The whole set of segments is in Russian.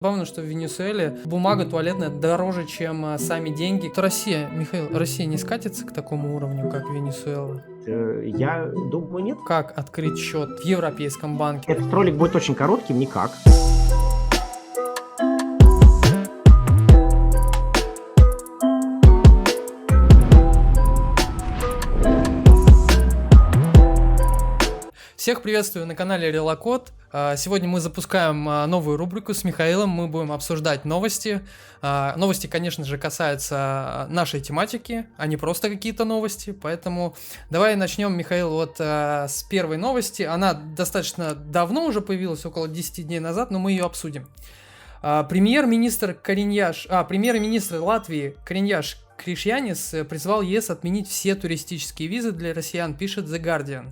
Главное, что в Венесуэле бумага туалетная дороже, чем сами деньги. То Россия, Михаил, Россия не скатится к такому уровню, как Венесуэла? Я думаю, нет. Как открыть счет в Европейском банке? Этот ролик будет очень коротким, никак. Всех приветствую на канале Релокод. Сегодня мы запускаем новую рубрику с Михаилом. Мы будем обсуждать новости. Новости, конечно же, касаются нашей тематики, а не просто какие-то новости. Поэтому давай начнем, Михаил, вот с первой новости. Она достаточно давно уже появилась, около 10 дней назад, но мы ее обсудим. Премьер-министр Латвии Кариньяш Кришьянис призвал ЕС отменить все туристические визы для россиян, пишет The Guardian.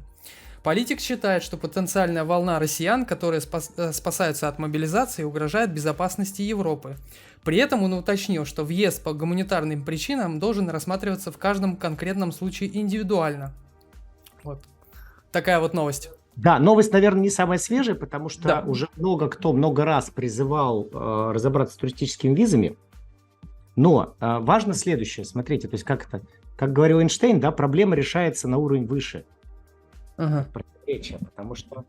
Политик считает, что потенциальная волна россиян, которые спасаются от мобилизации, угрожает безопасности Европы. При этом он уточнил, что въезд по гуманитарным причинам должен рассматриваться в каждом конкретном случае индивидуально. Вот такая вот новость. Да, новость, наверное, не самая свежая, потому что уже кто много раз призывал разобраться с туристическими визами. Но важно следующее, смотрите, то есть как говорил Эйнштейн, да, проблема решается на уровень выше. Противоречия, потому что,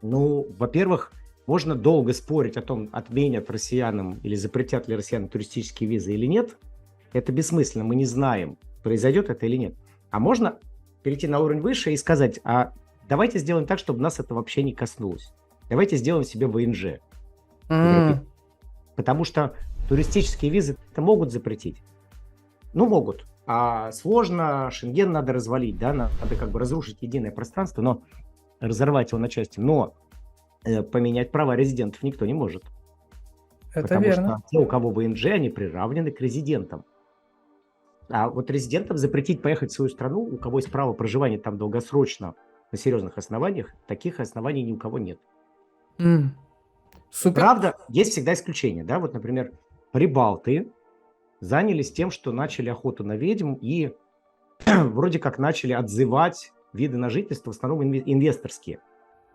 во-первых, можно долго спорить о том, отменят россиянам или запретят ли россиянам туристические визы или нет. Это бессмысленно, мы не знаем, произойдет это или нет. А можно перейти на уровень выше и сказать, а давайте сделаем так, чтобы нас это вообще не коснулось. Давайте сделаем себе ВНЖ. Потому что туристические визы это могут запретить. Могут. А сложно, Шенген надо развалить, да, надо разрушить единое пространство, но разорвать его на части. Но поменять права резидентов никто не может. Это верно. Что те, у кого ВНЖ, они приравнены к резидентам. А вот резидентам запретить поехать в свою страну, у кого есть право проживания там долгосрочно, на серьезных основаниях, таких оснований ни у кого нет. Супер. Правда, есть всегда исключения, да, вот, например, прибалты занялись тем, что начали охоту на ведьм и вроде как начали отзывать виды на жительство, в основном инвесторские.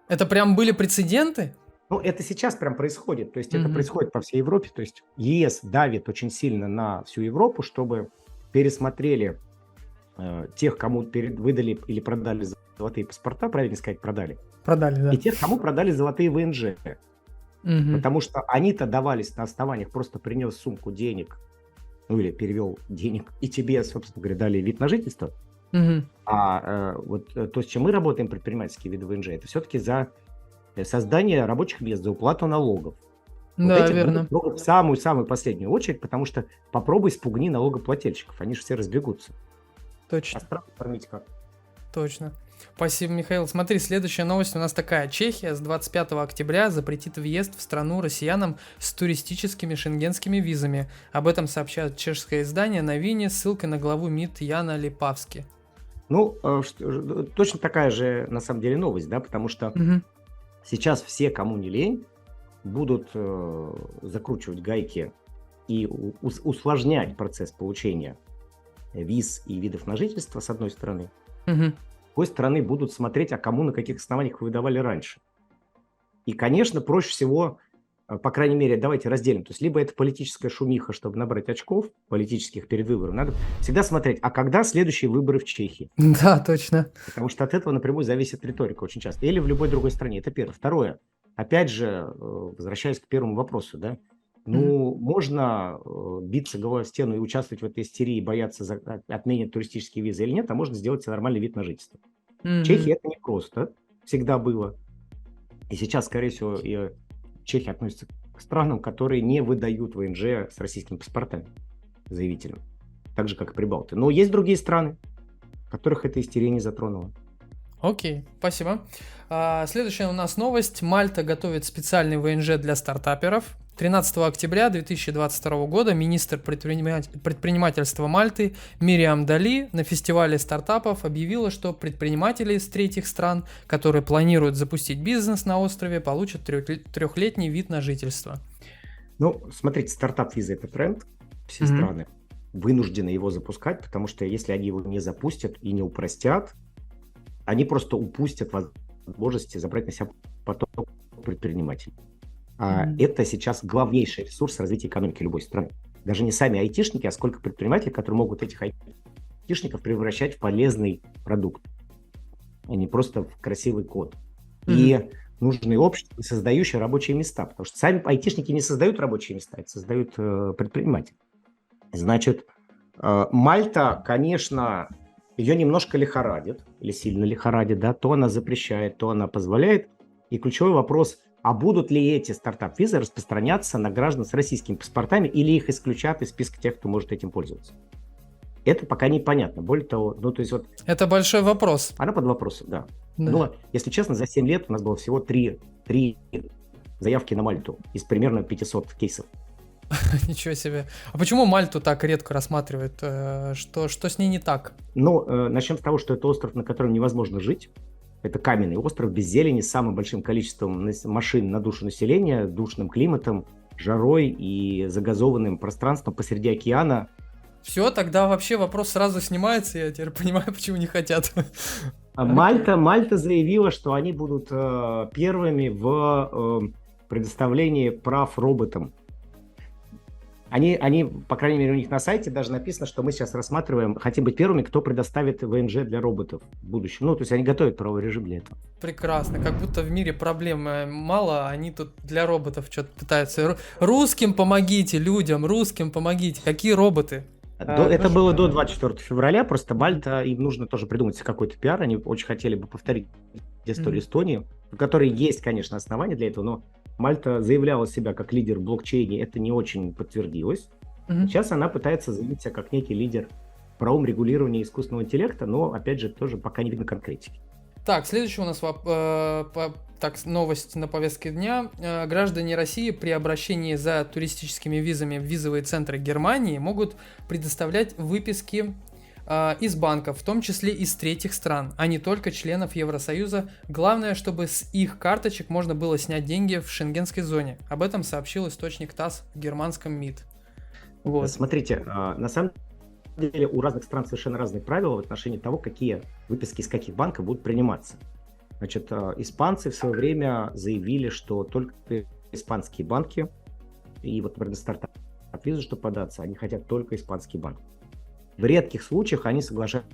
Это прям были прецеденты? Это сейчас прям происходит, то есть это происходит по всей Европе, то есть ЕС давит очень сильно на всю Европу, чтобы пересмотрели тех, кому выдали или продали золотые паспорта, правильно сказать, продали, да. И тех, кому продали золотые ВНЖ, потому что они-то давались на основаниях, просто принес сумку денег, или перевел денег, и тебе, собственно говоря, дали вид на жительство. Вот то, с чем мы работаем, предпринимательские виды ВНЖ, это все-таки за создание рабочих мест, за уплату налогов. Да, верно. В самую-самую последнюю очередь, потому что попробуй спугни налогоплательщиков, они же все разбегутся. Точно. А страну кормить как? Точно. Спасибо, Михаил. Смотри, следующая новость у нас такая. Чехия с 25 октября запретит въезд в страну россиянам с туристическими шенгенскими визами. Об этом сообщает чешское издание «Новини» с ссылкой на главу МИД Яна Липавски. Точно такая же, на самом деле, новость, да, потому что сейчас все, кому не лень, будут закручивать гайки и усложнять процесс получения виз и видов на жительство, с одной стороны. С другой стороны, будут смотреть, а кому на каких основаниях выдавали раньше. И, конечно, проще всего, по крайней мере, давайте разделим. То есть, либо это политическая шумиха, чтобы набрать очков политических перед выбором. Надо всегда смотреть, а когда следующие выборы в Чехии? Да, точно. Потому что от этого напрямую зависит риторика очень часто. Или в любой другой стране. Это первое. Второе. Опять же, возвращаясь к первому вопросу, да, можно биться головой в стену и участвовать в этой истерии, бояться отменить туристические визы или нет, а можно сделать себе нормальный вид на жительство. В Чехии это непросто, всегда было. И сейчас, скорее всего, и Чехия относится к странам, которые не выдают ВНЖ с российскими паспортами заявителям, так же, как и прибалты. Но есть другие страны, которых эта истерия не затронула. Окей, спасибо. Следующая у нас новость. Мальта готовит специальный ВНЖ для стартаперов. 13 октября 2022 года министр предпринимательства Мальты Мириам Дали на фестивале стартапов объявила, что предприниматели из третьих стран, которые планируют запустить бизнес на острове, получат трехлетний вид на жительство. Смотрите, стартап-виза – это тренд. Все страны вынуждены его запускать, потому что если они его не запустят и не упростят, они просто упустят возможности забрать на себя поток предпринимателей. Мгм. Это сейчас главнейший ресурс развития экономики любой страны. Даже не сами айтишники, а сколько предпринимателей, которые могут этих айтишников превращать в полезный продукт, а не просто в красивый код. Мгм. И нужны общества, создающие рабочие места, потому что сами айтишники не создают рабочие места, это создают предприниматели. Значит, Мальта, конечно, ее немножко лихорадит, или сильно лихорадит, да, то она запрещает, то она позволяет. И ключевой вопрос, а будут ли эти стартап-визы распространяться на граждан с российскими паспортами, или их исключат из списка тех, кто может этим пользоваться? Это пока непонятно. Более того, ну, то есть вот Это большой вопрос. она под вопросом, да. Да. Но, если честно, за 7 лет у нас было всего 3 заявки на Мальту из примерно 500 кейсов. Ничего себе. А почему Мальту так редко рассматривают? Что с ней не так? Ну, начнем с того, что это остров, на котором невозможно жить. Это каменный остров без зелени, с самым большим количеством машин на душу населения, душным климатом, жарой и загазованным пространством посреди океана. Все, тогда вообще вопрос сразу снимается, я теперь понимаю, почему не хотят. Мальта заявила, что они будут первыми в предоставлении прав роботам. Они, по крайней мере, у них на сайте даже написано, что мы сейчас рассматриваем, хотим быть первыми, кто предоставит ВНЖ для роботов в будущем. Ну, то есть они готовят правовой режим для этого. Прекрасно, как будто в мире проблем мало, они тут для роботов что-то пытаются. Русским помогите, людям, русским помогите. Какие роботы? Это было до 24 февраля, просто Мальта, им нужно тоже придумать какой-то пиар, они очень хотели бы повторить историю Эстонии, в которой есть, конечно, основания для этого, но Мальта заявляла себя как лидер в блокчейне, это не очень подтвердилось. Сейчас она пытается заявить себя как некий лидер в правовом регулировании искусственного интеллекта, но, опять же, тоже пока не видно конкретики. Так, следующая у нас новость на повестке дня. Граждане России при обращении за туристическими визами в визовые центры Германии могут предоставлять выписки из банков, в том числе из третьих стран, а не только членов Евросоюза. Главное, чтобы с их карточек можно было снять деньги в шенгенской зоне. Об этом сообщил источник ТАСС в германском МИД. Вот. Смотрите, на самом деле у разных стран совершенно разные правила в отношении того, какие выписки из каких банков будут приниматься. Значит, испанцы в свое время заявили, что только испанские банки, и вот, например, на стартап-визу, чтобы податься, они хотят только испанские банки. В редких случаях они соглашаются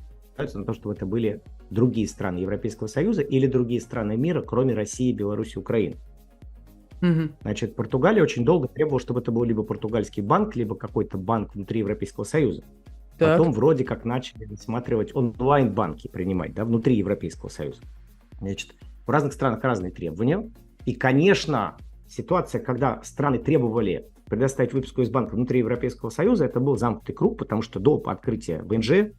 на то, чтобы это были другие страны Европейского Союза или другие страны мира, кроме России, Беларуси, Украины. Значит, Португалия очень долго требовала, чтобы это был либо португальский банк, либо какой-то банк внутри Европейского Союза. Так. Потом вроде как начали рассматривать онлайн-банки принимать, да, внутри Европейского Союза. Значит, в разных странах разные требования. И, конечно, ситуация, когда страны требовали предоставить выписку из банка внутри Европейского Союза, это был замкнутый круг, потому что до открытия ВНЖ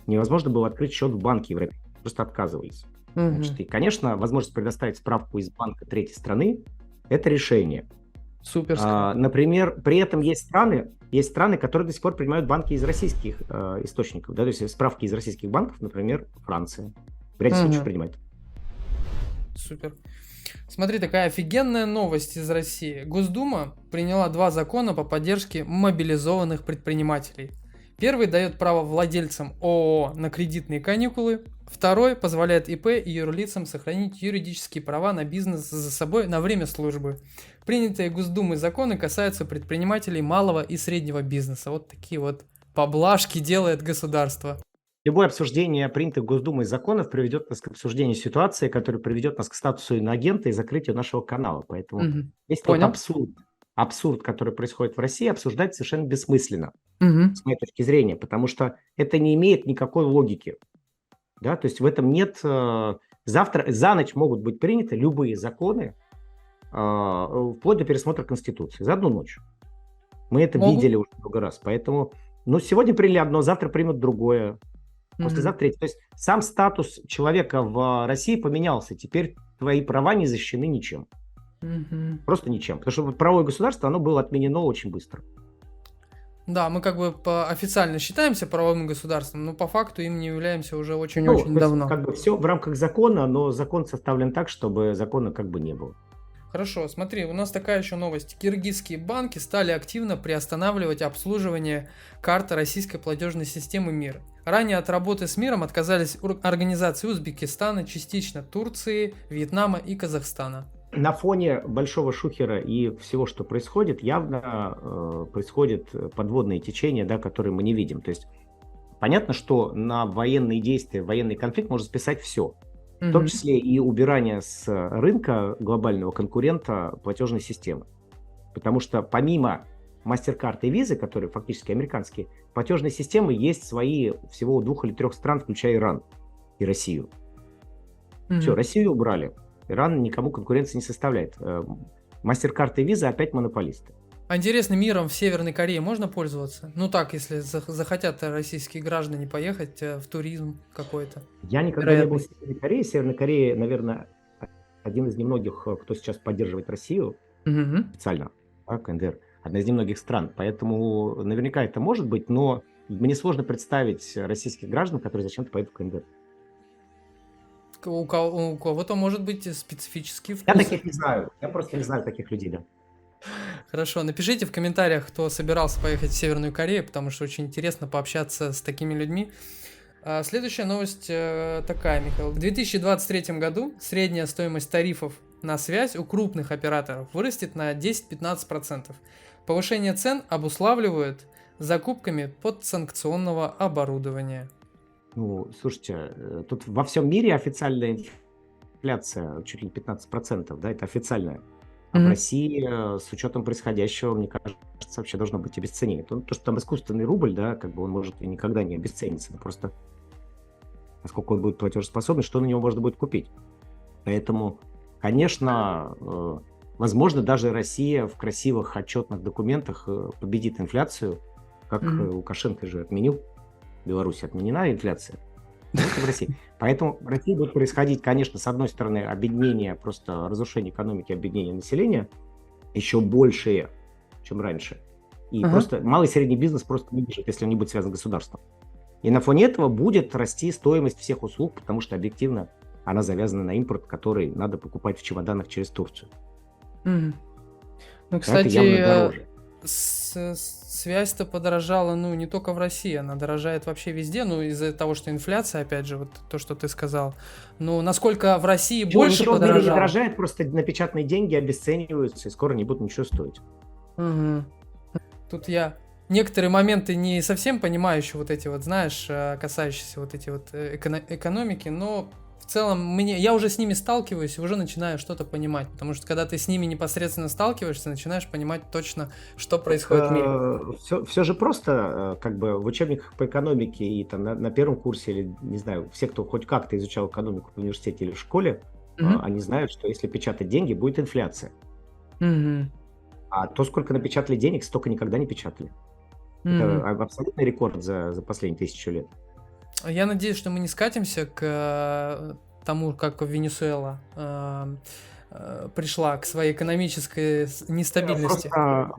невозможно было открыть счет в банке Европейского Союза, просто отказывались. Значит, и, конечно, возможность предоставить справку из банка третьей страны – это решение. Супер. Например, при этом есть страны, которые до сих пор принимают банки из российских источников, да, то есть справки из российских банков, например, Франция. В ряде случаев принимает. Супер. Смотри, такая офигенная новость из России. Госдума приняла 2 закона по поддержке мобилизованных предпринимателей. Первый дает право владельцам ООО на кредитные каникулы. Второй позволяет ИП и юрлицам сохранить юридические права на бизнес за собой на время службы. Принятые Госдумой законы касаются предпринимателей малого и среднего бизнеса. Вот такие вот поблажки делает государство. Любое обсуждение принятых Госдумой законов приведет нас к обсуждению ситуации, которая приведет нас к статусу иноагента и закрытию нашего канала. Поэтому весь тот абсурд, который происходит в России, обсуждать совершенно бессмысленно, с моей точки зрения, потому что это не имеет никакой логики. Да? То есть в этом нет... Завтра, за ночь могут быть приняты любые законы, вплоть до пересмотра Конституции, за одну ночь. Мы это видели уже много раз. Поэтому сегодня приняли одно, завтра примут другое. Послезавтра третье. То есть сам статус человека в России поменялся. Теперь твои права не защищены ничем. Просто ничем. Потому что правовое государство, оно было отменено очень быстро. Да, мы как бы официально считаемся правовым государством, но по факту им не являемся уже очень-очень давно. Как бы все в рамках закона, но закон составлен так, чтобы закона как бы не было. Хорошо, смотри, у нас такая еще новость. Киргизские банки стали активно приостанавливать обслуживание карты российской платежной системы МИР. Ранее от работы с МИРом отказались организации Узбекистана, частично Турции, Вьетнама и Казахстана. на фоне большого шухера и всего, что происходит, явно происходят подводные течения, да, которые мы не видим. То есть понятно, что на военные действия, военный конфликт можно списать все, в том числе и убирание с рынка глобального конкурента платежной системы. Потому что помимо MasterCard и Visa, которые фактически американские, платежные системы есть свои всего у 2 или 3 стран, включая Иран и Россию. Все, Россию убрали. Иран никому конкуренции не составляет. MasterCard и Visa опять монополисты. А интересно, миром в Северной Корее можно пользоваться? Ну так, если захотят российские граждане поехать в туризм какой-то. Я никогда не был в Северной Корее. Северная Корея, наверное, один из немногих, кто сейчас поддерживает Россию официально, да, КНДР. Одна из немногих стран. Поэтому наверняка это может быть, но мне сложно представить российских граждан, которые зачем-то поедут в КНДР. У кого-то может быть специфический вкус. Я таких не знаю. Я просто не знаю таких людей, да. Хорошо, напишите в комментариях, кто собирался поехать в Северную Корею, потому что очень интересно пообщаться с такими людьми. Следующая новость такая, Михаил. В 2023 году средняя стоимость тарифов на связь у крупных операторов вырастет на 10-15%. Повышение цен обуславливают закупками подсанкционного оборудования. Ну, слушайте, тут во всем мире официальная инфляция чуть ли не 15%, да, это официальная. А в России с учетом происходящего, мне кажется, вообще должно быть обесценение. То, что там искусственный рубль, да, как бы он может и никогда не обесцениться, но просто насколько он будет платежеспособный, что на него можно будет купить. Поэтому, конечно, возможно, даже Россия в красивых отчетных документах победит инфляцию, как Лукашенко же отменил. В Беларуси отменена инфляция. В России. Поэтому в России будет происходить, конечно, с одной стороны, обеднение, просто разрушение экономики, обеднение населения еще большее, чем раньше. И просто малый и средний бизнес просто не выживет, если он не будет связан с государством. И на фоне этого будет расти стоимость всех услуг, потому что объективно она завязана на импорт, который надо покупать в чемоданах через Турцию. Ну, Это кстати, явно дороже. связь-то подорожала, ну, не только в России, она дорожает вообще везде, ну, из-за того, что инфляция, опять же, вот то, что ты сказал. Но насколько в России больше Ничего в мире не подорожало? дорожает, просто напечатанные деньги обесцениваются и скоро не будут ничего стоить. Тут я некоторые моменты не совсем понимаю еще вот эти вот, знаешь, касающиеся вот эти вот экономики, но в целом я уже с ними сталкиваюсь и уже начинаю что-то понимать, потому что когда ты с ними непосредственно сталкиваешься, начинаешь понимать точно, что происходит в мире. Все же просто, как бы в учебниках по экономике и там на первом курсе, или, не знаю, все, кто хоть как-то изучал экономику в университете или в школе, они знают, что если печатать деньги, будет инфляция. А то, сколько напечатали денег, столько никогда не печатали. Это абсолютный рекорд за последние 1000 лет. Я надеюсь, что мы не скатимся к тому, как Венесуэла пришла к своей экономической нестабильности. Просто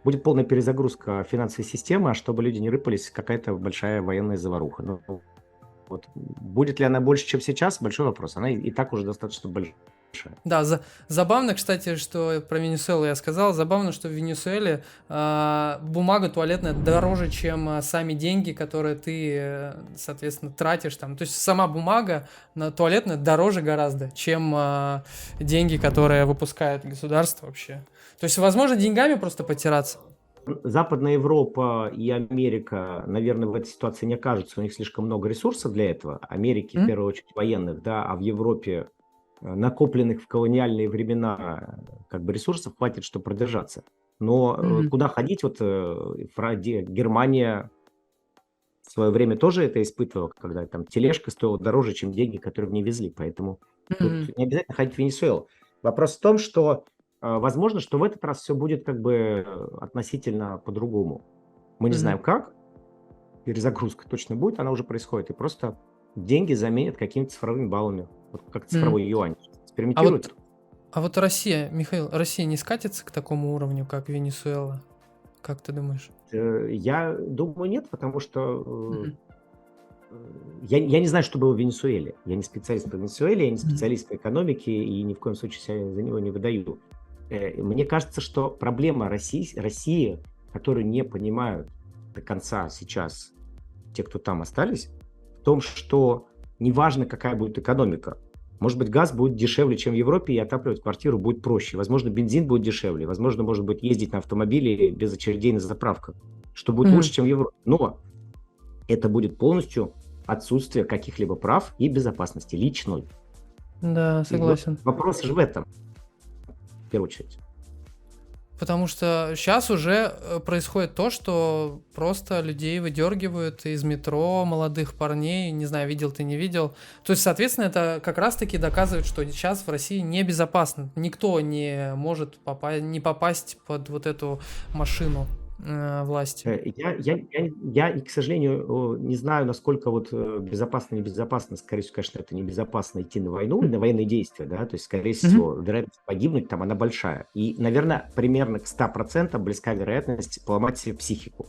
будет полная перезагрузка финансовой системы, а чтобы люди не рыпались, какая-то большая военная заваруха. Ну, вот. Будет ли она больше, чем сейчас? Большой вопрос. Она и так уже достаточно большая. Да, забавно, кстати, что про Венесуэлу я сказал. Забавно, что в Венесуэле бумага туалетная дороже, чем сами деньги, которые ты, соответственно, тратишь там. То есть сама бумага туалетная дороже гораздо, чем деньги, которые выпускает государство вообще. То есть, возможно, деньгами просто потираться. Западная Европа и Америка, наверное, в этой ситуации не окажутся. У них слишком много ресурсов для этого. Америки, в первую очередь, военных, да, а в Европе накопленных в колониальные времена как бы ресурсов хватит, чтобы продержаться. Но куда ходить? Вот Германия в свое время тоже это испытывала, когда там тележка стоила дороже, чем деньги, которые в ней везли. Поэтому тут не обязательно ходить в Венесуэлу. Вопрос в том, что возможно, что в этот раз все будет как бы относительно по-другому. Мы не знаем как. Перезагрузка точно будет, она уже происходит. И просто деньги заменят какими-то цифровыми баллами. Вот как цифровой юань. Экспериментируют. А вот Россия, Михаил, Россия не скатится к такому уровню, как Венесуэла? Как ты думаешь? Я думаю, нет, потому что я не знаю, что было в Венесуэле. Я не специалист по Венесуэле, я не специалист по экономике и ни в коем случае себя за него не выдаю. Мне кажется, что проблема России, которую не понимают до конца сейчас те, кто там остались, в том, что неважно, какая будет экономика, Может быть, газ будет дешевле, чем в Европе, и отапливать квартиру будет проще. Возможно, бензин будет дешевле. Возможно, может быть, ездить на автомобиле без очередей на заправках, что будет лучше, чем в Европе. Но это будет полностью отсутствие каких-либо прав и безопасности личной. Да, согласен. Вопрос же в этом, в первую очередь. Потому что сейчас уже происходит то, что просто людей выдергивают из метро, молодых парней, не знаю, видел ты, не видел. То есть, соответственно, это как раз-таки доказывает, что сейчас в России небезопасно. Никто не может не попасть под вот эту машину власти. Я, к сожалению, не знаю, насколько вот безопасно, небезопасно. Скорее всего, конечно, это небезопасно идти на войну, на военные действия, да, то есть, скорее всего, вероятность погибнуть там, она большая. И, наверное, примерно к 100% близка вероятность поломать себе психику.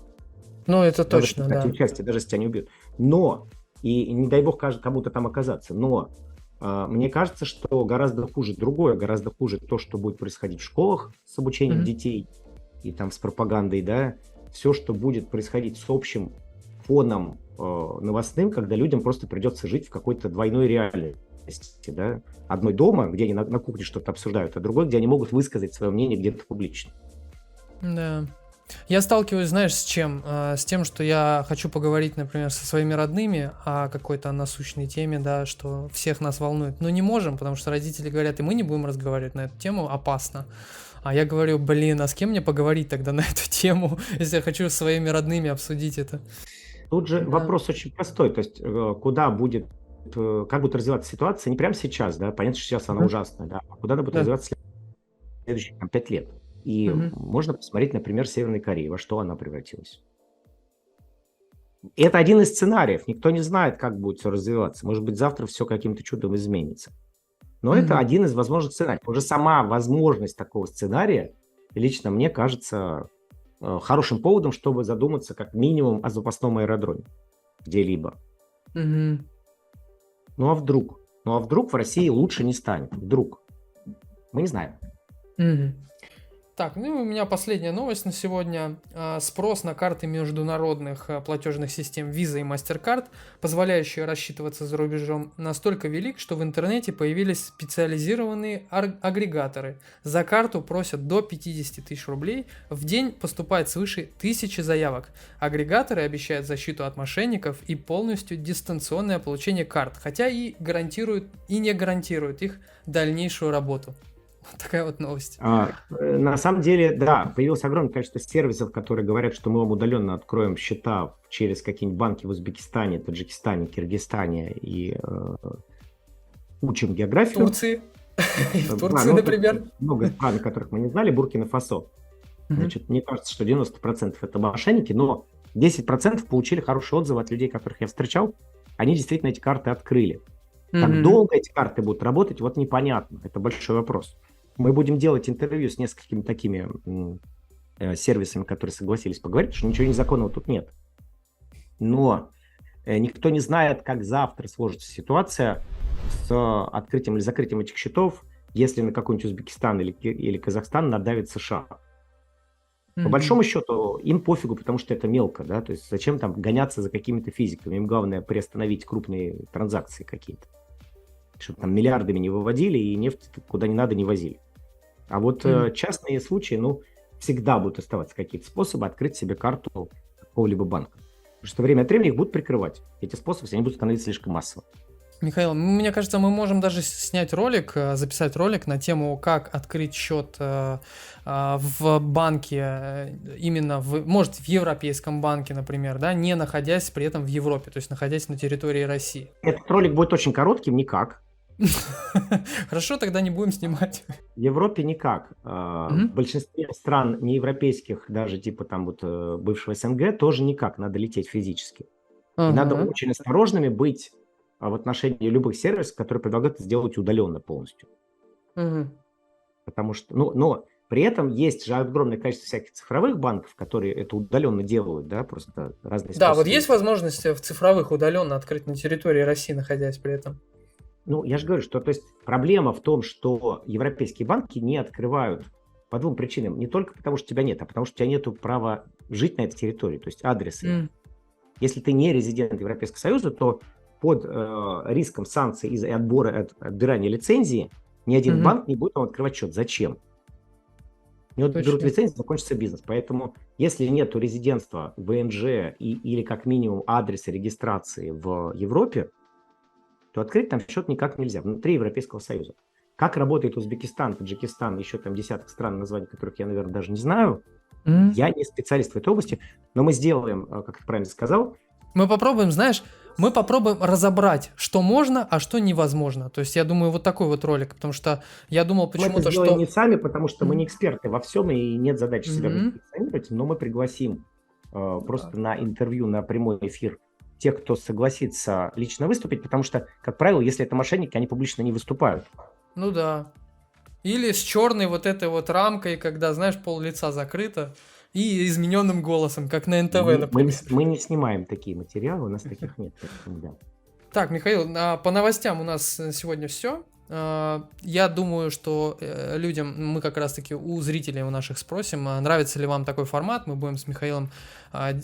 Ну, это точно, да. Участие, даже если тебя не убьют. Но, и не дай бог кому-то там оказаться, но мне кажется, что гораздо хуже другое, гораздо хуже то, что будет происходить в школах с обучением детей, и там с пропагандой, да, все, что будет происходить с общим фоном новостным, когда людям просто придется жить в какой-то двойной реальности, да, одной дома, где они на кухне что-то обсуждают, а другой, где они могут высказать свое мнение где-то публично. Да. Я сталкиваюсь, знаешь, с чем? С тем, что я хочу поговорить, например, со своими родными о какой-то насущной теме, да, что всех нас волнует. Но не можем, потому что родители говорят, и мы не будем разговаривать на эту тему, опасно. А я говорю, а с кем мне поговорить тогда на эту тему, если я хочу с своими родными обсудить это? Тут же вопрос очень простой, то есть как будет развиваться ситуация, не прямо сейчас, да, понятно, что сейчас она ужасная, да, а куда она будет развиваться в следующие 5 лет. И можно посмотреть, например, Северной Кореи, во что она превратилась. Это один из сценариев, никто не знает, как будет все развиваться. Может быть, завтра все каким-то чудом изменится. Но это один из возможных сценариев. Уже сама возможность такого сценария лично мне кажется хорошим поводом, чтобы задуматься как минимум о запасном аэродроме где-либо. Ну а вдруг? В России лучше не станет? Вдруг? Мы не знаем. Так, ну и у меня последняя новость на сегодня. Спрос на карты международных платежных систем Visa и MasterCard, позволяющие рассчитываться за рубежом, настолько велик, что в интернете появились специализированные агрегаторы. За карту просят до 50 тысяч рублей. В день поступает свыше 1000 заявок. Агрегаторы обещают защиту от мошенников и полностью дистанционное получение карт, хотя и не гарантируют их дальнейшую работу. Вот такая вот новость. На самом деле, да, появилось огромное количество сервисов, которые говорят, что мы вам удаленно откроем счета через какие-нибудь банки в Узбекистане, Таджикистане, Киргизстане и учим географию. В Турции, например. Много стран, которых мы не знали, Буркина-Фасо. Значит, мне кажется, что 90% это мошенники, но 10% получили хорошие отзывы от людей, которых я встречал. Они действительно эти карты открыли. Как долго эти карты будут работать, вот непонятно. Это большой вопрос. Мы будем делать интервью с несколькими такими сервисами, которые согласились поговорить, что ничего незаконного тут нет. Но никто не знает, как завтра сложится ситуация с открытием или закрытием этих счетов, если на какой-нибудь Узбекистан или Казахстан надавит США. По большому счету, им пофигу, потому что это мелко, да, то есть зачем там гоняться за какими-то физиками, им главное приостановить крупные транзакции какие-то, чтобы там миллиардами не выводили и нефть куда не надо не возили. А вот частные случаи, всегда будут оставаться какие-то способы открыть себе карту какого-либо банка. Потому что время от времени их будут прикрывать. Эти способы, они будут становиться слишком массово. Михаил, мне кажется, мы можем даже снять ролик, записать ролик на тему, как открыть счет в банке, именно может, в европейском банке, например, да, не находясь при этом в Европе, то есть находясь на территории России. Этот ролик будет очень коротким, никак. Хорошо, тогда не будем снимать. В Европе никак. В большинстве стран неевропейских, даже типа там вот бывшего СНГ, тоже никак, надо лететь физически. И надо очень осторожными быть в отношении любых сервисов, которые предлагают сделать удаленно полностью. Потому что, но при этом есть же огромное количество всяких цифровых банков, которые это удаленно делают, да, просто разные способы. Да, вот есть возможность в цифровых удаленно открыть на территории России, находясь при этом? Я же говорю, что то есть проблема в том, что европейские банки не открывают по двум причинам. Не только потому, что тебя нет, а потому, что у тебя нет права жить на этой территории, то есть адресы. Если ты не резидент Европейского Союза, то под риском санкций из-за отбирания лицензии ни один банк не будет вам открывать счет. Зачем? И вот берут лицензию, закончится бизнес. Поэтому, если нет резидентства ВНЖ или как минимум адреса регистрации в Европе, то открыть там счет никак нельзя внутри Европейского Союза. Как работает Узбекистан, Таджикистан, еще там десяток стран, названий которых я, наверное, даже не знаю. Я не специалист в этой области, но мы сделаем, как ты правильно сказал. Мы попробуем, знаешь, разобрать, что можно, а что невозможно. То есть, я думаю, вот такой вот ролик, потому что я думал почему-то, мы это сделаем не сами, потому что мы не эксперты во всем, и нет задачи себя позиционировать, но мы пригласим просто на интервью, на прямой эфир тех, кто согласится лично выступить, потому что, как правило, если это мошенники, они публично не выступают. Ну да. Или с черной вот этой вот рамкой, когда, знаешь, пол лица закрыто, и измененным голосом, как на НТВ, например. Мы не снимаем такие материалы, у нас таких нет. Да. Так, Михаил, по новостям у нас сегодня все. Я думаю, что людям, мы как раз-таки у зрителей у наших спросим, нравится ли вам такой формат. Мы будем с Михаилом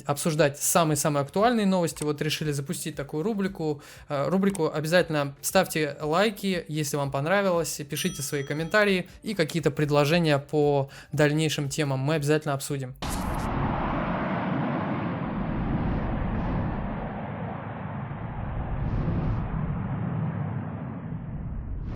обсуждать самые-самые актуальные новости. Вот решили запустить такую рубрику. Обязательно ставьте лайки, если вам понравилось, пишите свои комментарии и какие-то предложения по дальнейшим темам мы обязательно обсудим.